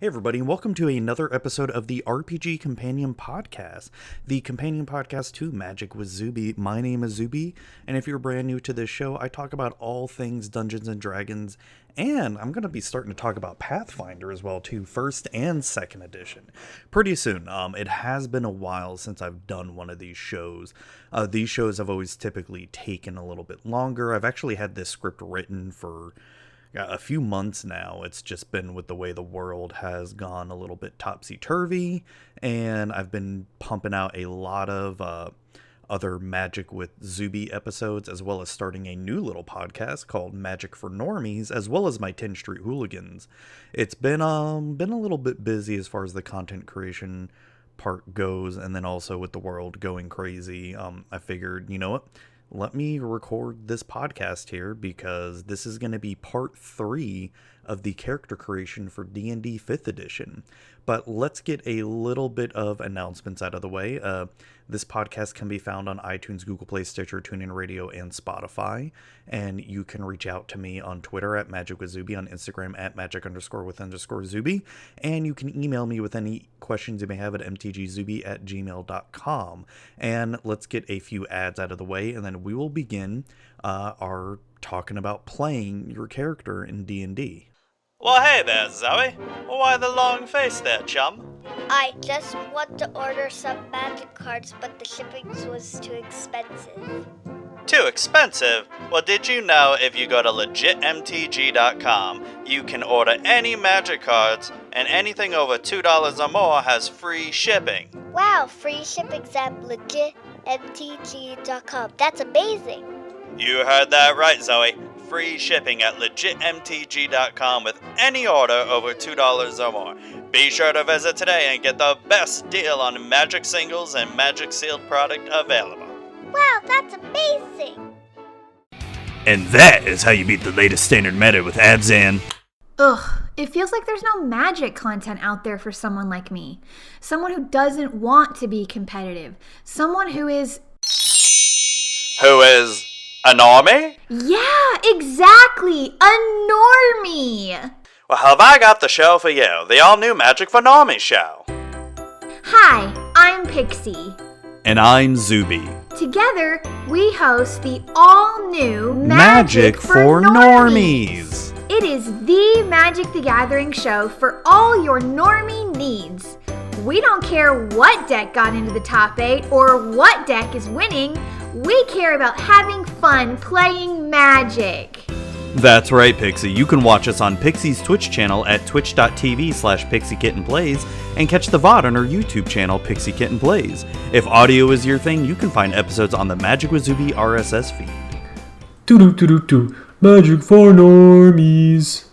Hey everybody, and welcome to another episode of the RPG Companion Podcast, the companion podcast to Magic with Zuby. My name is Zuby, and if you're brand new to this show, I talk about all things Dungeons and Dragons, and I'm going to be starting to talk about Pathfinder as well too, first and second edition, pretty soon. It has been a while since I've done one of these shows. These shows have always typically taken a little bit longer. I've actually had this script written for a few months now. It's just been with the way the world has gone a little bit topsy-turvy, and I've been pumping out a lot of other Magic with Zuby episodes, as well as starting a new little podcast called Magic for Normies, as well as my 10th Street Hooligans. It's been a little bit busy as far as the content creation part goes, and then also with the world going crazy, I figured, you know what? Let me record this podcast here because this is going to be part 3 of the character creation for D&D 5th edition. But let's get a little bit of announcements out of the way. This podcast can be found on iTunes, Google Play, Stitcher, TuneIn Radio, and Spotify. And you can reach out to me on Twitter at MagicWithZuby, on Instagram at magic_with_Zuby. And you can email me with any questions you may have at mtgzuby@gmail.com. And let's get a few ads out of the way, and then we will begin our talking about playing your character in D&D. Well, hey there, Zoe. Why the long face there, chum? I just want to order some magic cards, but the shipping was too expensive. Too expensive? Well, did you know if you go to legitmtg.com, you can order any magic cards, and anything over $2 or more has free shipping? Wow, free shipping's at legitmtg.com. That's amazing. You heard that right, Zoe. Free shipping at legitmtg.com with any order over $2 or more. Be sure to visit today and get the best deal on Magic singles and Magic sealed product available. Wow, that's amazing. And that is how you beat the latest standard meta with Abzan. Ugh, it feels like there's no Magic content out there for someone like me. Someone who doesn't want to be competitive. Someone who is... Who is... a normie? Yeah, exactly! A normie! Well, have I got the show for you, the all-new Magic for Normies show. Hi, I'm Pixie. And I'm Zuby. Together, we host the all-new Magic for Normies. It is the Magic the Gathering show for all your normie needs. We don't care what deck got into the top 8 or what deck is winning. We care about having fun playing Magic. That's right, Pixie. You can watch us on Pixie's Twitch channel at twitch.tv/PixieKittenPlays and catch the VOD on our YouTube channel, Pixie Kitten Plays. If audio is your thing, you can find episodes on the Magic with Zuby RSS feed. Magic for Normies.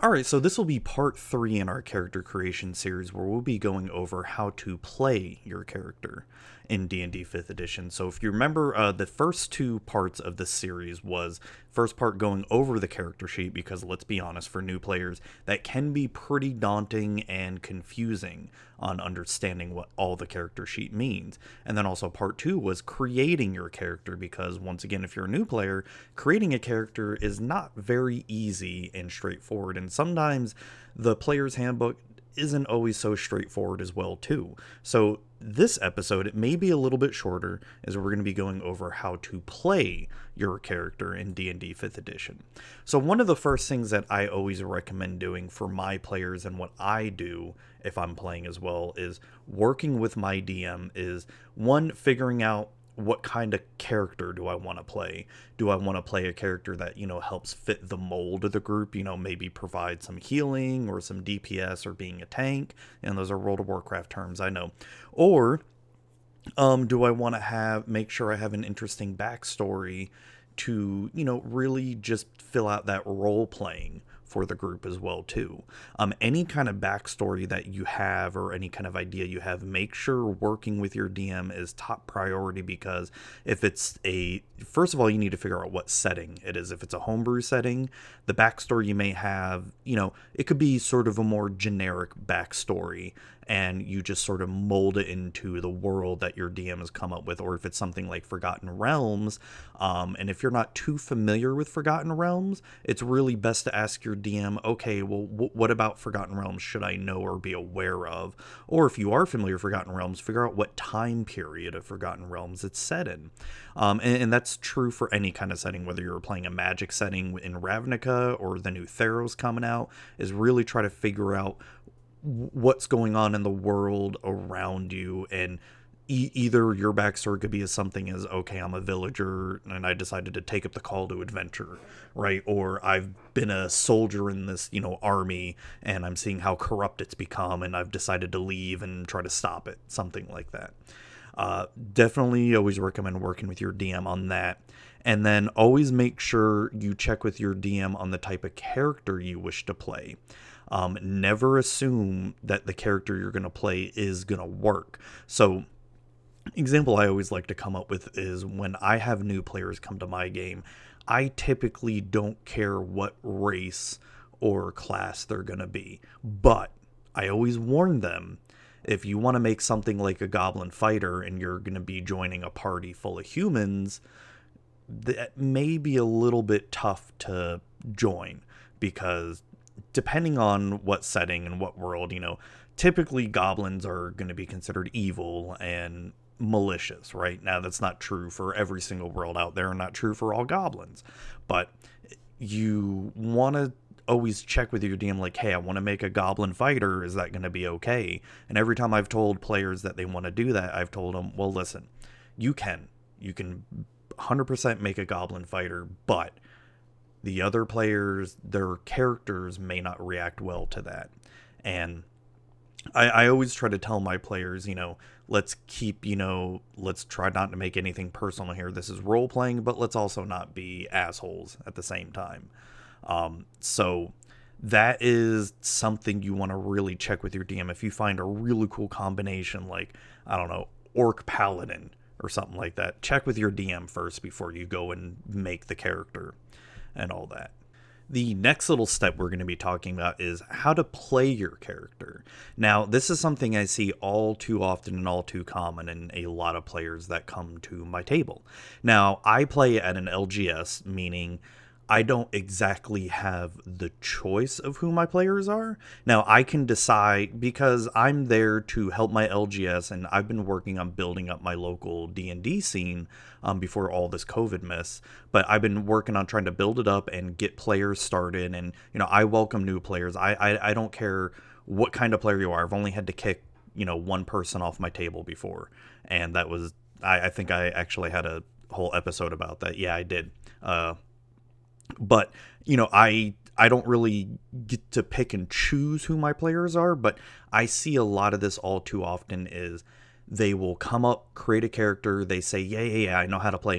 Alright, so this will be part 3 in our character creation series where we'll be going over how to play your character in D&D 5th edition. So if you remember, the first 2 parts of this series was first part going over the character sheet, because let's be honest, for new players, that can be pretty daunting and confusing on understanding what all the character sheet means. And then also part 2 was creating your character, because once again, if you're a new player, creating a character is not very easy and straightforward, and sometimes the player's handbook isn't always so straightforward as well too. So this episode, it may be a little bit shorter, as we're going to be going over how to play your character in D&D 5th edition. So one of the first things that I always recommend doing for my players, and what I do if I'm playing as well, is working with my DM is, one, figuring out what kind of character do I want to play. Do I want to play a character that, helps fit the mold of the group, maybe provide some healing or some DPS or being a tank, and those are World of Warcraft terms, I know. Or do I want to make sure I have an interesting backstory to, really just fill out that role playing for the group as well too. Any kind of backstory that you have or any kind of idea you have, make sure working with your DM is top priority, because if it's first of all, you need to figure out what setting it is. If it's a homebrew setting, the backstory you may have, it could be sort of a more generic backstory, and you just sort of mold it into the world that your DM has come up with. Or if it's something like Forgotten Realms, and if you're not too familiar with Forgotten Realms, it's really best to ask your DM, okay, well, what about Forgotten Realms should I know or be aware of? Or if you are familiar with Forgotten Realms, figure out what time period of Forgotten Realms it's set in. And that's true for any kind of setting, whether you're playing a magic setting in Ravnica or the new Theros coming out, is really try to figure out what's going on in the world around you. And either your backstory could be as something as, okay, I'm a villager and I decided to take up the call to adventure, right? Or I've been a soldier in this, army, and I'm seeing how corrupt it's become, and I've decided to leave and try to stop it, something like that. Definitely always recommend working with your DM on that. And then always make sure you check with your DM on the type of character you wish to play. Never assume that the character you're going to play is going to work. So, example I always like to come up with is when I have new players come to my game, I typically don't care what race or class they're going to be. But I always warn them, if you want to make something like a goblin fighter and you're going to be joining a party full of humans, that may be a little bit tough to join, because depending on what setting and what world, typically goblins are going to be considered evil and malicious, right? Now, that's not true for every single world out there, and not true for all goblins, but you want to always check with your DM, like, hey, I want to make a goblin fighter, is that going to be okay? And every time I've told players that they want to do that, I've told them, well, listen, you can 100% make a goblin fighter, but the other players, their characters may not react well to that. And I always try to tell my players, let's try not to make anything personal here. This is role playing, but let's also not be assholes at the same time. So that is something you want to really check with your DM. If you find a really cool combination, like, I don't know, Orc Paladin or something like that, check with your DM first before you go and make the character and all that. The next little step we're going to be talking about is how to play your character. Now, this is something I see all too often and all too common in a lot of players that come to my table. Now, I play at an LGS, meaning I don't exactly have the choice of who my players are. Now, I can decide, because I'm there to help my LGS, and I've been working on building up my local DnD scene before all this COVID mess. But I've been working on trying to build it up and get players started. And, I welcome new players. I don't care what kind of player you are. I've only had to kick, one person off my table before. And that was, I think I actually had a whole episode about that. Yeah, I did. But, I don't really get to pick and choose who my players are, but I see a lot of this all too often is they will come up, create a character, they say, yeah, I know how to play,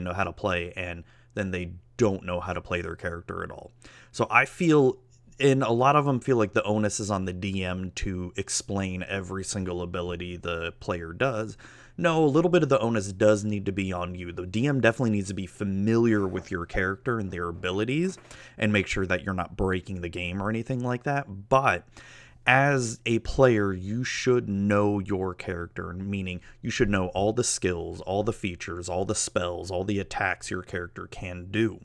and then they don't know how to play their character at all. So I feel, and a lot of them feel like the onus is on the DM to explain every single ability the player does. No, a little bit of the onus does need to be on you. The DM definitely needs to be familiar with your character and their abilities and make sure that you're not breaking the game or anything like that. But as a player, you should know your character, meaning you should know all the skills, all the features, all the spells, all the attacks your character can do.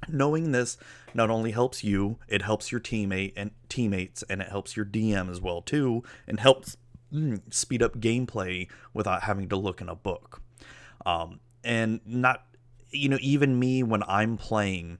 Knowing this not only helps you, it helps your teammates, and it helps your DM as well too, and helps speed up gameplay without having to look in a book. And not, even me when I'm playing,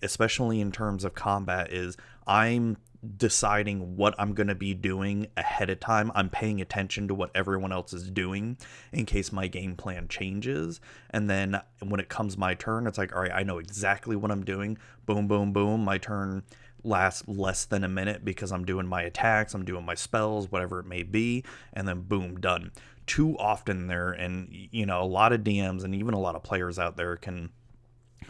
especially in terms of combat, is I'm deciding what I'm going to be doing ahead of time. I'm paying attention to what everyone else is doing in case my game plan changes. And then when it comes my turn, it's like, all right, I know exactly what I'm doing. Boom, boom, boom. My turn lasts less than a minute because I'm doing my attacks, I'm doing my spells, whatever it may be, and then boom, done. Too often there, and a lot of DMs and even a lot of players out there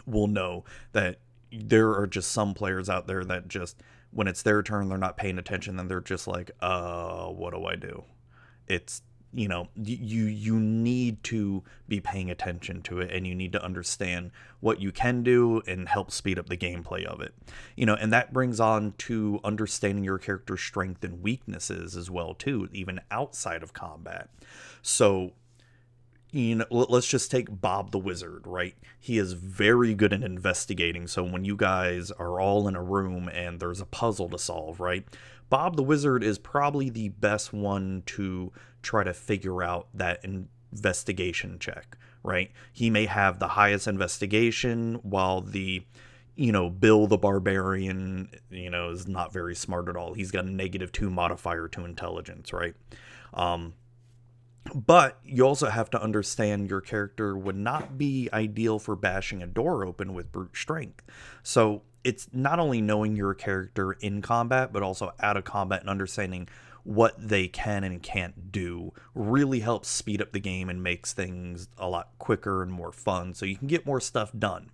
will know that there are just some players out there that just, when it's their turn, they're not paying attention, then they're just like, what do I do? It's, you need to be paying attention to it, and you need to understand what you can do and help speed up the gameplay of it. And that brings on to understanding your character's strength and weaknesses as well too, even outside of combat. So, let's just take Bob the Wizard, right? He is very good at investigating. So when you guys are all in a room and there's a puzzle to solve, right? Bob the Wizard is probably the best one to try to figure out that investigation check, right? He may have the highest investigation while Bill the Barbarian, is not very smart at all. He's got a -2 modifier to intelligence, right? But you also have to understand your character would not be ideal for bashing a door open with brute strength. So it's not only knowing your character in combat, but also out of combat and understanding what they can and can't do really helps speed up the game and makes things a lot quicker and more fun so you can get more stuff done,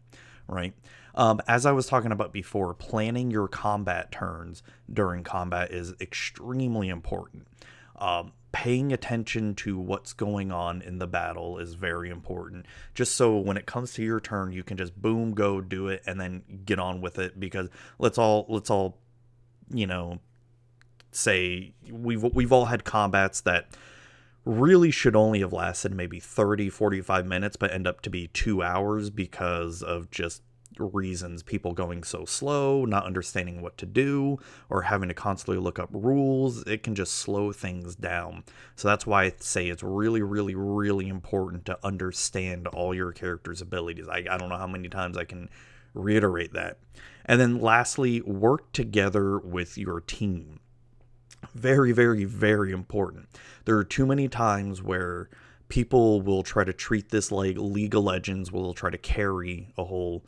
right? As I was talking about before, planning your combat turns during combat is extremely important. Paying attention to what's going on in the battle is very important, just so when it comes to your turn you can just boom, go do it and then get on with it. Because let's all say we've all had combats that really should only have lasted maybe 30-45 minutes but end up to be 2 hours because of just reasons, people going so slow, not understanding what to do, or having to constantly look up rules. It can just slow things down. So that's why I say it's really, really, really important to understand all your character's abilities. I don't know how many times I can reiterate that. And then lastly, work together with your team. Very, very, very important. There are too many times where people will try to treat this like League of Legends, will try to carry a whole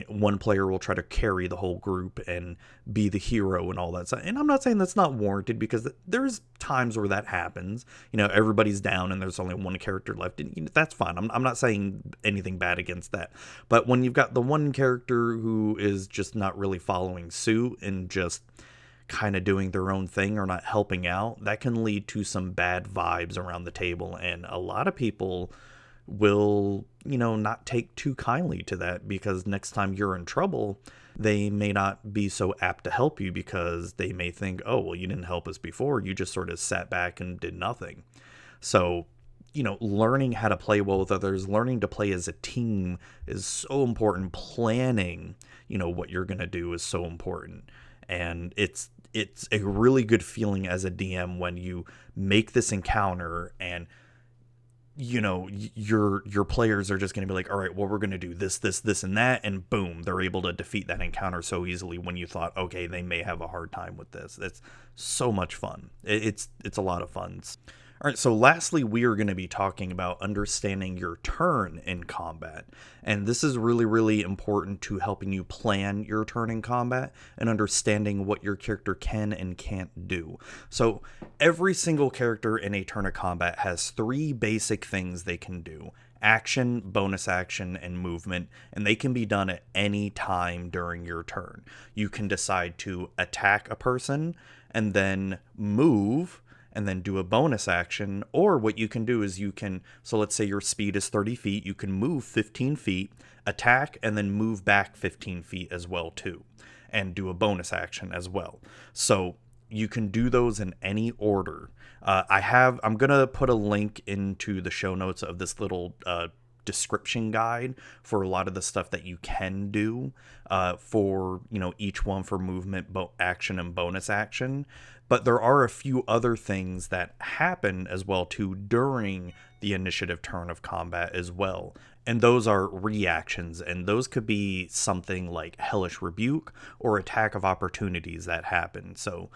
one player will try to carry the whole group and be the hero and all that stuff. And I'm not saying that's not warranted, because there's times where that happens. Everybody's down and there's only one character left. And that's fine. I'm not saying anything bad against that. But when you've got the one character who is just not really following suit and just kind of doing their own thing or not helping out, that can lead to some bad vibes around the table. And a lot of people will, not take too kindly to that, because next time you're in trouble, they may not be so apt to help you, because they may think, oh, well, you didn't help us before. You just sort of sat back and did nothing. So, learning how to play well with others, learning to play as a team is so important. Planning, what you're going to do is so important. And it's a really good feeling as a DM when you make this encounter and your players are just going to be like, all right, well, we're going to do this, and that, and boom, they're able to defeat that encounter so easily when you thought, okay, they may have a hard time with this. It's so much fun. It's a lot of fun. All right, so lastly, we are going to be talking about understanding your turn in combat. And this is really, really important to helping you plan your turn in combat and understanding what your character can and can't do. So every single character in a turn of combat has 3 basic things they can do: action, bonus action, and movement, and they can be done at any time during your turn. You can decide to attack a person and then move and then do a bonus action, or what you can do is so let's say your speed is 30 feet, you can move 15 feet, attack, and then move back 15 feet as well too, and do a bonus action as well. So you can do those in any order. I'm gonna put a link into the show notes of this little description guide for a lot of the stuff that you can do for each one for movement, action, and bonus action. But there are a few other things that happen as well too during the initiative turn of combat as well, and those are reactions, and those could be something like Hellish Rebuke or Attack of Opportunities that happen. So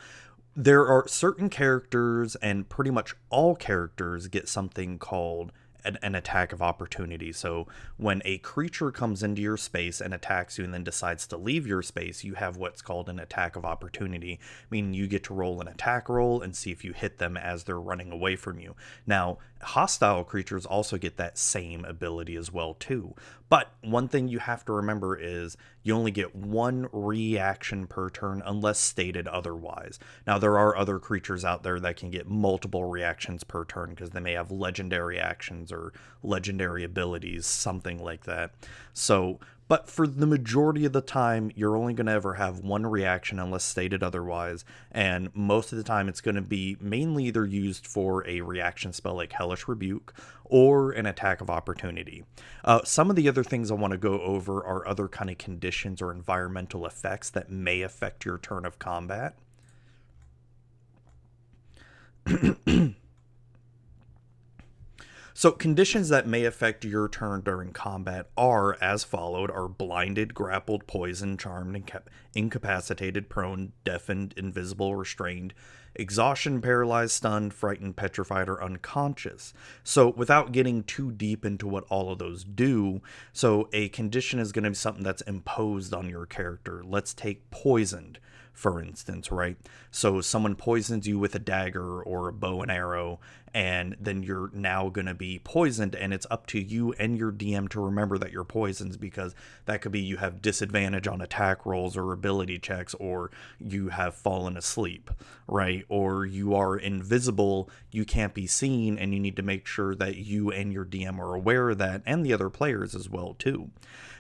there are certain characters, and pretty much all characters get something called an attack of opportunity. So when a creature comes into your space and attacks you and then decides to leave your space, you have what's called an attack of opportunity, meaning you get to roll an attack roll and see if you hit them as they're running away from you. Now, hostile creatures also get that same ability as well too. But one thing you have to remember is you only get 1 reaction per turn unless stated otherwise. Now, there are other creatures out there that can get multiple reactions per turn because they may have legendary actions or legendary abilities, something like that. So But for the majority of the time, you're only going to ever have one reaction unless stated otherwise. And most of the time, it's going to be mainly either used for a reaction spell like Hellish Rebuke or an attack of opportunity. Some of the other things I want to go over are other kind of conditions or environmental effects that may affect your turn of combat. So conditions that may affect your turn during combat are as followed: are blinded, grappled, poisoned, charmed, incapacitated, prone, deafened, invisible, restrained, exhaustion, paralyzed, stunned, frightened, petrified, or unconscious. So without getting too deep into what all of those do, so a condition is going to be something that's imposed on your character. Let's take poisoned, for instance, right? So someone poisons you with a dagger or a bow and arrow, and then you're now going to be poisoned, and it's up to you and your DM to remember that you're poisoned, because that could be you have disadvantage on attack rolls or ability checks, or you have fallen asleep, right? Or you are invisible, you can't be seen, and you need to make sure that you and your DM are aware of that, and the other players as well too.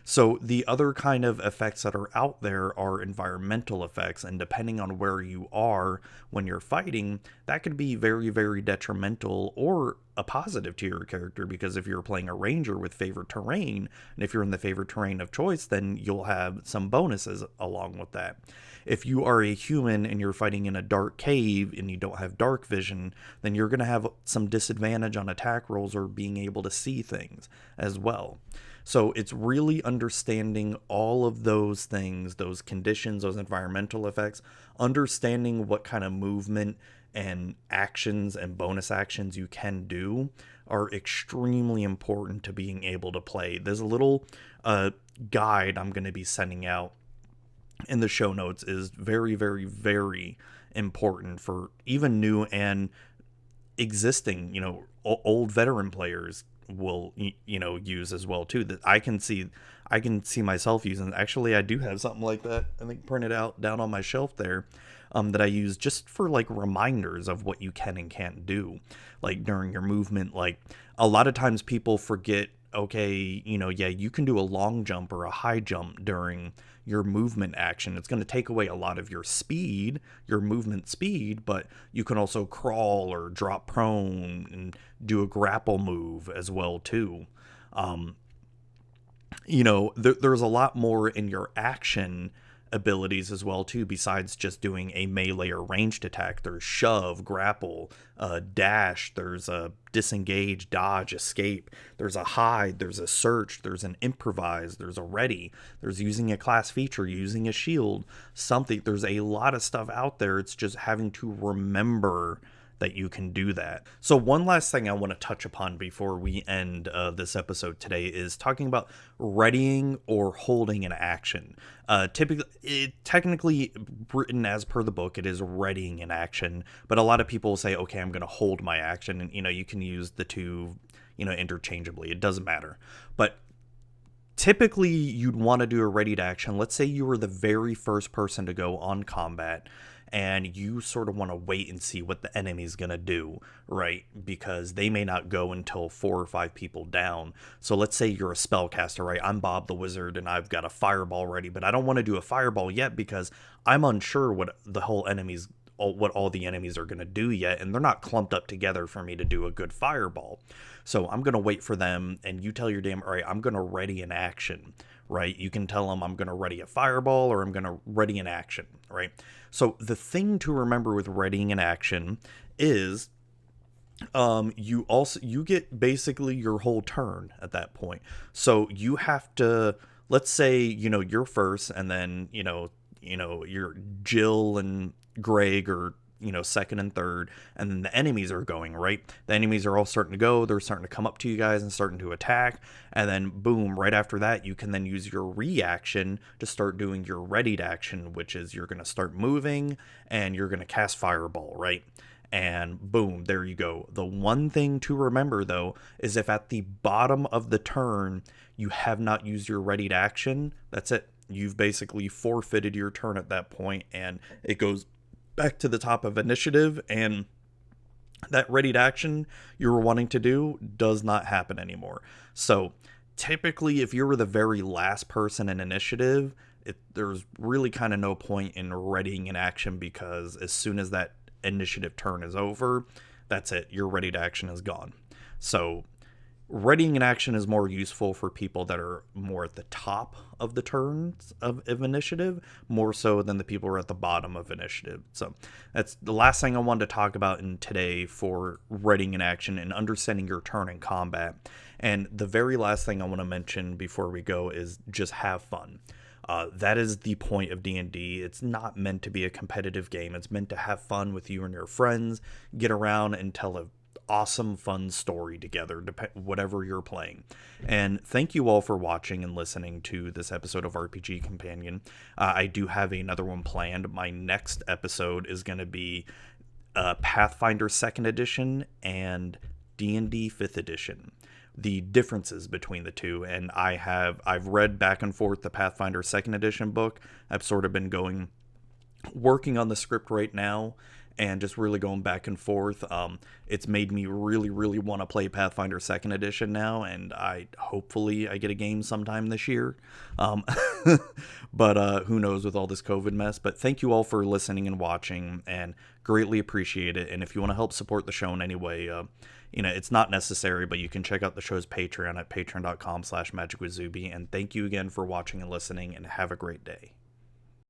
So the other kind of effects that are out there are environmental effects, and depending on where you are when you're fighting, that could be very, very detrimental or a positive to your character, because if you're playing a ranger with favored terrain, and if you're in the favored terrain of choice, then you'll have some bonuses along with that. If you are a human and you're fighting in a dark cave and you don't have dark vision, then you're going to have some disadvantage on attack rolls or being able to see things as well. So it's really understanding all of those things, those conditions, those environmental effects, understanding what kind of movement and actions and bonus actions you can do are extremely important to being able to play. There's a little guide I'm going to be sending out in the show notes, is very, very, very important for even new and existing, old veteran players will use as well too, that I can see myself using. Actually, I do have something like that, I think, printed out down on my shelf there, that I use just for like reminders of what you can and can't do, like during your movement. Like a lot of times people forget, okay, you can do a long jump or a high jump during your movement action. It's going to take away a lot of your speed, your movement speed, but you can also crawl or drop prone and do a grapple move as well too. There's a lot more in your action abilities as well too, besides just doing a melee or ranged attack. There's shove, grapple, dash, there's a disengage, dodge, escape, there's a hide, there's a search, there's an improvise, there's a ready, there's using a class feature, using a shield, something. There's a lot of stuff out there. It's just having to remember that you can do that. So one last thing I want to touch upon before we end this episode today is talking about readying or holding an action. Technically written as per the book, it is readying an action, but a lot of people say, okay, I'm going to hold my action, and you can use the two interchangeably. It doesn't matter. But typically you'd want to do a readied action. Let's say you were the very first person to go on combat, and you sort of want to wait and see what the enemy's going to do, right? Because they may not go until 4 or 5 people down. So let's say you're a spellcaster, right? I'm Bob the Wizard, and I've got a fireball ready, but I don't want to do a fireball yet because I'm unsure what all the enemies are going to do yet, and they're not clumped up together for me to do a good fireball. So I'm going to wait for them, and you tell your DM, all right, I'm going to ready an action, right? You can tell them I'm going to ready a fireball or I'm going to ready an action, right? So the thing to remember with readying an action is you get basically your whole turn at that point. So you have to, let's say, you're first, and then, you're Jill and Greg are, second and third, and then the enemies are going, right? The enemies are all starting to go, they're starting to come up to you guys and starting to attack, and then boom, right after that, you can then use your reaction to start doing your readied action, which is you're going to start moving, and you're going to cast Fireball, right? And boom, there you go. The one thing to remember, though, is if at the bottom of the turn, you have not used your readied action, that's it. You've basically forfeited your turn at that point, and it goes back to the top of initiative, and that readied action you were wanting to do does not happen anymore. So typically, if you were the very last person in initiative, there's really kind of no point in readying an action, because as soon as that initiative turn is over, that's it. Your ready to action is gone. So readying an action is more useful for people that are more at the top of the turns of initiative, more so than the people who are at the bottom of initiative. So that's the last thing I wanted to talk about in today for readying an action and understanding your turn in combat. And the very last thing I want to mention before we go is just have fun. That is the point of D&D. It's not meant to be a competitive game. It's meant to have fun with you and your friends, get around and tell a awesome, fun story together, whatever you're playing. And thank you all for watching and listening to this episode of RPG Companion. I do have another one planned. My next episode is going to be Pathfinder 2nd Edition and D&D 5th Edition. The differences between the two, and I've read back and forth the Pathfinder 2nd Edition book. I've sort of been working on the script right now, and just really going back and forth. It's made me really, really want to play Pathfinder 2nd Edition now, and hopefully I get a game sometime this year. But who knows with all this COVID mess. But thank you all for listening and watching, and greatly appreciate it. And if you want to help support the show in any way, it's not necessary, but you can check out the show's Patreon at patreon.com/magicwithzuby. And thank you again for watching and listening, and have a great day.